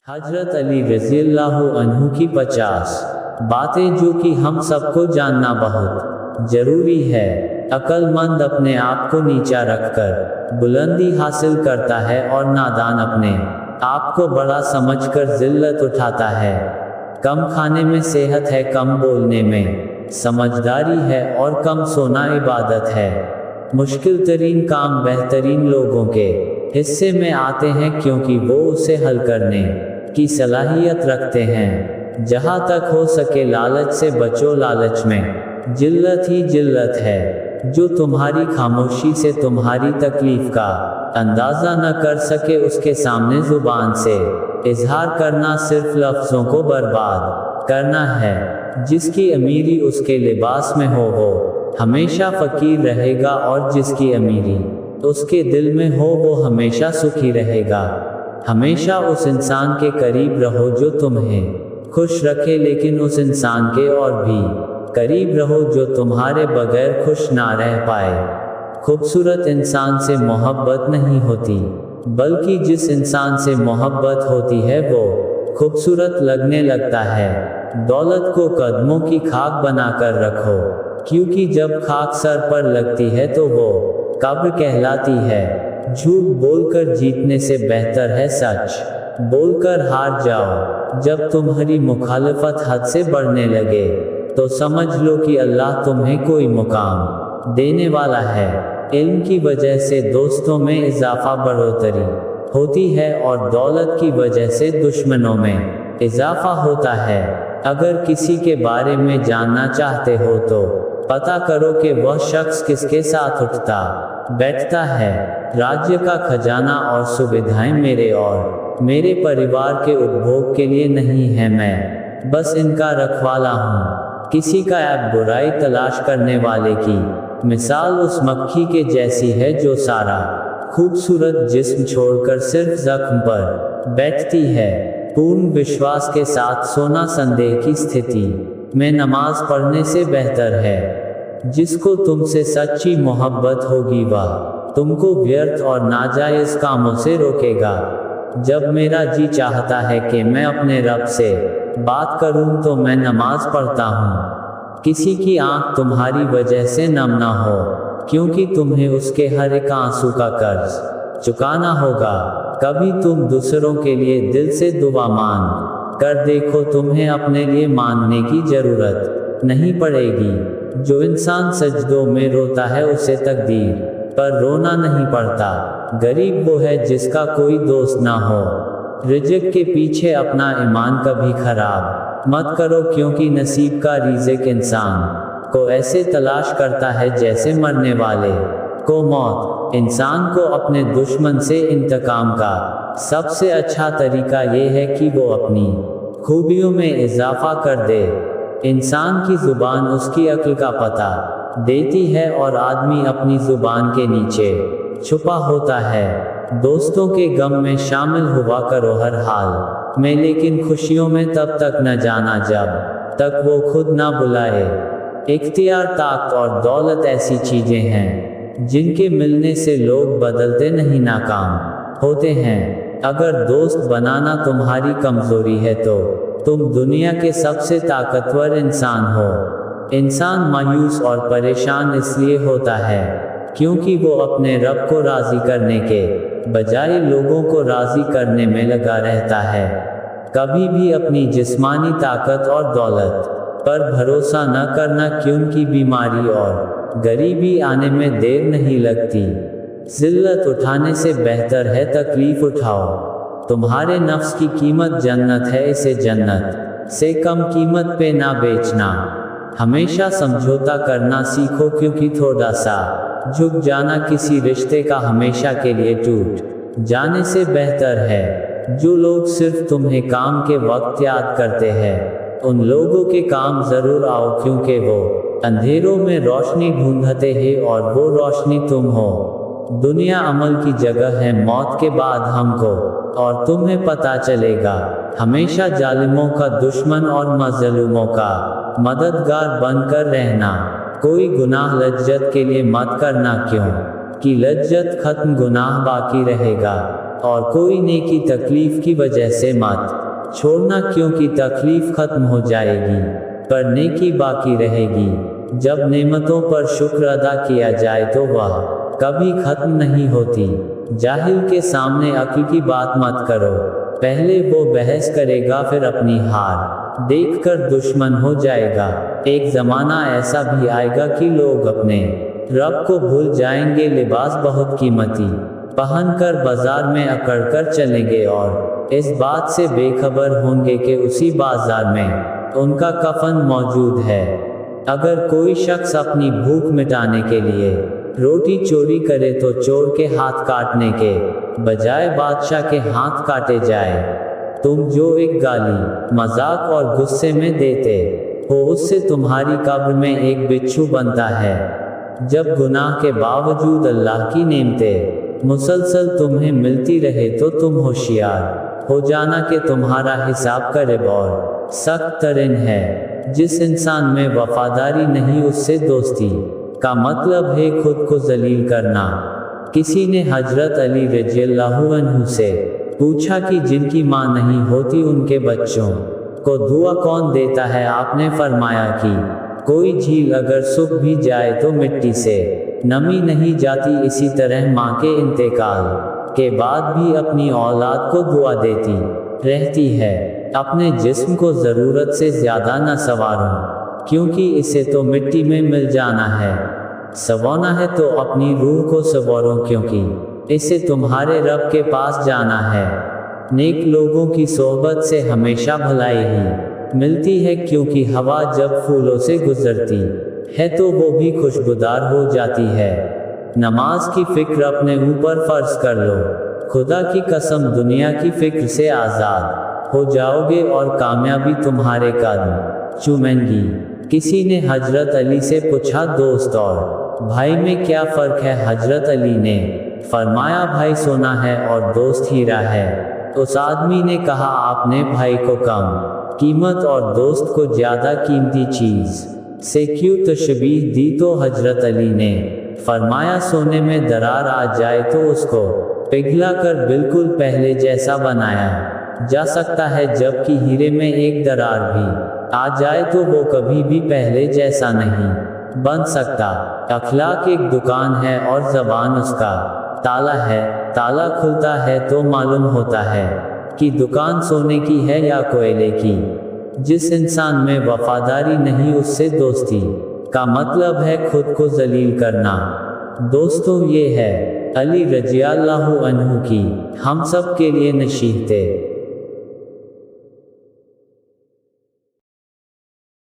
हजरत अली रज़ियल्लाहु अन्हु की 50 बातें जो कि हम सबको जानना बहुत जरूरी है। अक्लमंद अपने आप को नीचा रखकर बुलंदी हासिल करता है और नादान अपने आप को बड़ा समझकर जिल्लत उठाता है। कम खाने में सेहत है, कम बोलने में समझदारी है और कम सोना इबादत है। मुश्किल तरीन काम बेहतरीन लोगों के हिस्से में आते हैं क्योंकि वो उसे हल करने की सलाहियत रखते हैं। जहाँ तक हो सके लालच से बचो, लालच में जिल्लत ही जिल्लत है। जो तुम्हारी खामोशी से तुम्हारी तकलीफ का अंदाज़ा न कर सके उसके सामने जुबान से इजहार करना सिर्फ लफ्ज़ों को बर्बाद करना है। जिसकी अमीरी उसके लिबास में हो वो हमेशा फ़कीर रहेगा और जिसकी अमीरी उसके दिल में हो वो हमेशा सुखी रहेगा। हमेशा उस इंसान के करीब रहो जो तुम्हें खुश रखे, लेकिन उस इंसान के और भी करीब रहो जो तुम्हारे बगैर खुश ना रह पाए। खूबसूरत इंसान से मोहब्बत नहीं होती, बल्कि जिस इंसान से मोहब्बत होती है वो खूबसूरत लगने लगता है। दौलत को कदमों की खाक बनाकर रखो, क्योंकि जब खाक सर पर लगती है तो वो कब्र कहलाती है। झूठ बोलकर जीतने से बेहतर है सच बोलकर हार जाओ। जब तुम्हारी मुखालफत हद से बढ़ने लगे तो समझ लो कि अल्लाह तुम्हें कोई मुकाम देने वाला है। इल्म की वजह से दोस्तों में इजाफा बढ़ोतरी होती है और दौलत की वजह से दुश्मनों में इजाफा होता है। अगर किसी के बारे में जानना चाहते हो तो पता करो कि वह शख्स किसके साथ उठता बैठता है। राज्य का खजाना और सुविधाएं मेरे और मेरे परिवार के उपभोग के लिए नहीं है, मैं बस इनका रखवाला हूँ। किसी का ऐब बुराई तलाश करने वाले की मिसाल उस मक्खी के जैसी है जो सारा खूबसूरत जिस्म छोड़कर सिर्फ जख्म पर बैठती है। पूर्ण विश्वास के साथ सोना संदेह की स्थिति में नमाज पढ़ने से बेहतर है। जिसको तुमसे सच्ची मोहब्बत होगी वह तुमको व्यर्थ और नाजायज कामों से रोकेगा। जब मेरा जी चाहता है कि मैं अपने रब से बात करूं तो मैं नमाज पढ़ता हूं। किसी की आंख तुम्हारी वजह से नम ना हो, क्योंकि तुम्हें उसके हर एक आंसू का कर्ज चुकाना होगा। कभी तुम दूसरों के लिए दिल से दुआ मांग कर देखो, तुम्हें अपने लिए मांगने की जरूरत नहीं पड़ेगी। जो इंसान सजदों में रोता है उसे तकदीर पर रोना नहीं पड़ता। गरीब वो है जिसका कोई दोस्त ना हो। रिज़्क़ के पीछे अपना ईमान कभी खराब मत करो, क्योंकि नसीब का रिज़्क़ इंसान को ऐसे तलाश करता है जैसे मरने वाले को मौत। इंसान को अपने दुश्मन से इंतकाम का सबसे अच्छा तरीका ये है कि वो अपनी खूबियों में इजाफा कर दे। इंसान की जुबान उसकी अक्ल का पता देती है और आदमी अपनी जुबान के नीचे छुपा होता है। दोस्तों के गम में शामिल हुआ करो हर हाल में, लेकिन खुशियों में तब तक न जाना जब तक वो खुद ना बुलाए। इख्तियार, ताकत और दौलत ऐसी चीजें हैं जिनके मिलने से लोग बदलते नहीं, नाकाम होते हैं। अगर दोस्त बनाना तुम्हारी कमजोरी है तो तुम दुनिया के सबसे ताकतवर इंसान हो। इंसान मायूस और परेशान इसलिए होता है क्योंकि वो अपने रब को राजी करने के बजाय लोगों को राजी करने में लगा रहता है। कभी भी अपनी जिस्मानी ताकत और दौलत पर भरोसा न करना, क्योंकि बीमारी और गरीबी आने में देर नहीं लगती। जिल्लत उठाने से बेहतर है तकलीफ उठाओ। तुम्हारे नफ्स की कीमत जन्नत है, इसे जन्नत से कम कीमत पे ना बेचना। हमेशा समझौता करना सीखो, क्योंकि थोड़ा सा झुक जाना किसी रिश्ते का हमेशा के लिए टूट जाने से बेहतर है। जो लोग सिर्फ तुम्हें काम के वक्त याद करते हैं उन लोगों के काम जरूर आओ, क्योंकि वो अंधेरों में रोशनी ढूंढते हैं और वो रोशनी तुम हो। दुनिया अमल की जगह है, मौत के बाद हमको और तुम्हें पता चलेगा। हमेशा जालिमों का दुश्मन और मजलूमों का मददगार बनकर रहना। कोई गुनाह लज्जत के लिए मत करना, क्यों कि लज्जत खत्म गुनाह बाकी रहेगा। और कोई नेकी तकलीफ की वजह से मत छोड़ना, क्योंकि तकलीफ खत्म हो जाएगी पर नेकी बाकी रहेगी। जब नेमतों पर शुक्र अदा किया जाए तो वह कभी खत्म नहीं होती। जाहिल के सामने अक्ल की बात मत करो, पहले वो बहस करेगा फिर अपनी हार देखकर दुश्मन हो जाएगा। एक जमाना ऐसा भी आएगा कि लोग अपने रब को भूल जाएंगे। लिबास बहुत कीमती पहनकर बाजार में अकड़कर चलेंगे और इस बात से बेखबर होंगे कि उसी बाजार में उनका कफन मौजूद है। अगर कोई शख्स अपनी भूख मिटाने के लिए रोटी चोरी करे तो चोर के हाथ काटने के बजाय बादशाह के हाथ काटे जाए। तुम जो एक गाली मजाक और गुस्से में देते हो उससे तुम्हारी कब्र में एक बिच्छू बनता है। जब गुनाह के बावजूद अल्लाह की नेमतें मुसलसल तुम्हें मिलती रहे तो तुम होशियार हो जाना कि तुम्हारा हिसाब करीब और सख्त तरीन है। जिस इंसान में वफादारी नहीं उससे दोस्ती का मतलब है खुद को जलील करना। किसी ने हजरत अली रज़ियल्लाहु अन्हु से पूछा कि जिनकी मां नहीं होती उनके बच्चों को दुआ कौन देता है। आपने फरमाया कि कोई झील अगर सूख भी जाए तो मिट्टी से नमी नहीं जाती। इसी तरह मां के इंतकाल के बाद भी अपनी औलाद को दुआ देती रहती है। अपने जिस्म को ज़रूरत से ज़्यादा न संवारो, क्योंकि इसे तो मिट्टी में मिल जाना है। संवारना है तो अपनी रूह को संवारो, क्योंकि इसे तुम्हारे रब के पास जाना है। नेक लोगों की सोहबत से हमेशा भलाई ही मिलती है, क्योंकि हवा जब फूलों से गुजरती है तो वो भी खुशबूदार हो जाती है। नमाज की फिक्र अपने ऊपर फर्ज कर लो, खुदा की कसम दुनिया की फिक्र से आज़ाद हो जाओगे और कामयाबी तुम्हारे कदम चूमेंगी। किसी ने हजरत अली से पूछा, दोस्त और भाई में क्या फ़र्क है? हजरत अली ने फरमाया, भाई सोना है और दोस्त हीरा है। उस आदमी ने कहा, आपने भाई को कम कीमत और दोस्त को ज़्यादा कीमती चीज़ से क्यों तशबीह दी? तो हजरत अली ने फरमाया, सोने में दरार आ जाए तो उसको पिघला कर बिल्कुल पहले जैसा बनाया जा सकता है, जबकि हीरे में एक दरार भी आ जाए तो वो कभी भी पहले जैसा नहीं बन सकता। अखलाक एक दुकान है और ज़बान उसका ताला है। ताला खुलता है तो मालूम होता है कि दुकान सोने की है या कोयले की। जिस इंसान में वफादारी नहीं उससे दोस्ती का मतलब है खुद को जलील करना। दोस्तों, ये है अली रज़ियल्लाहु अन्हु की हम सब के लिए नसीहतें।